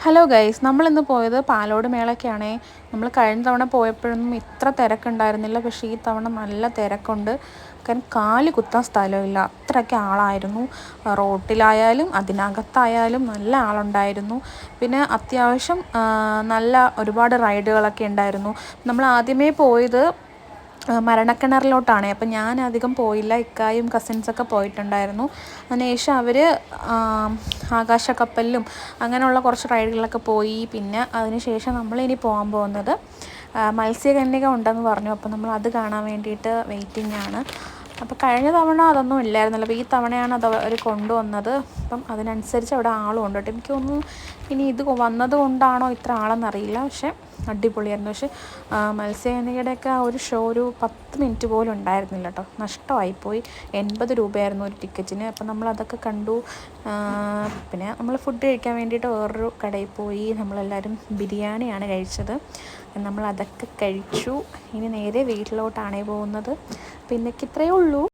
Hello guys, നമ്മളിന്ന് പോയത് പാലോട് മേളയ്ക്കാണേ. നമ്മൾ കഴിഞ്ഞ തവണ പോയപ്പോഴൊന്നും ഇത്ര തിരക്കുണ്ടായിരുന്നില്ല, പക്ഷേ ഈ തവണ നല്ല തിരക്കുണ്ട്. കാരണം കാല് കുത്താൻ സ്ഥലമില്ല, അത്രയ്ക്ക് ആളായിരുന്നു. റോട്ടിലായാലും അതിനകത്തായാലും നല്ല ആളുണ്ടായിരുന്നു. പിന്നെ അത്യാവശ്യം നല്ല ഒരുപാട് റൈഡുകളൊക്കെ ഉണ്ടായിരുന്നു. നമ്മൾ ആദ്യമേ പോയത് മരണക്കിണറിലോട്ടാണ്. അപ്പം ഞാൻ അധികം പോയില്ല, ഇക്കായും കസിൻസൊക്കെ പോയിട്ടുണ്ടായിരുന്നു. അതിനുശേഷം അവർ ആകാശക്കപ്പലിലും അങ്ങനെയുള്ള കുറച്ച് റൈഡുകളൊക്കെ പോയി. പിന്നെ അതിനുശേഷം നമ്മളിനി പോകാൻ പോകുന്നത് മത്സ്യകന്യക ഉണ്ടെന്ന് പറഞ്ഞു. അപ്പോൾ നമ്മൾ അത് കാണാൻ വേണ്ടിയിട്ട് വെയിറ്റിംഗ് ആണ്. അപ്പോൾ കഴിഞ്ഞ തവണ അതൊന്നും ഇല്ലായിരുന്നല്ലോ, അപ്പോൾ ഈ തവണയാണ് അത് അവർ കൊണ്ടുവന്നത്. അപ്പം അതിനനുസരിച്ച് അവിടെ ആളും ഉണ്ട് കേട്ടോ. എനിക്ക് തോന്നുന്നു ഇനി ഇത് വന്നത് കൊണ്ടാണോ ഇത്ര ആളെന്നറിയില്ല, പക്ഷേ അടിപൊളിയായിരുന്നു. പക്ഷേ മത്സ്യകന്യകയുടെയൊക്കെ ആ ഒരു ഷോ ഒരു 10 മിനിറ്റ് പോലും ഉണ്ടായിരുന്നില്ല കേട്ടോ, നഷ്ടമായിപ്പോയി. 80 രൂപയായിരുന്നു ഒരു ടിക്കറ്റിന്. അപ്പം നമ്മളതൊക്കെ കണ്ടു. പിന്നെ നമ്മൾ ഫുഡ് കഴിക്കാൻ വേണ്ടിയിട്ട് വേറൊരു കടയിൽ പോയി. നമ്മളെല്ലാവരും ബിരിയാണിയാണ് കഴിച്ചത്. നമ്മളതൊക്കെ കഴിച്ചു. ഇനി നേരെ വീട്ടിലോട്ടാണേ പോകുന്നത്. പിന്നെ ഇത്രയേ ഉള്ളൂ.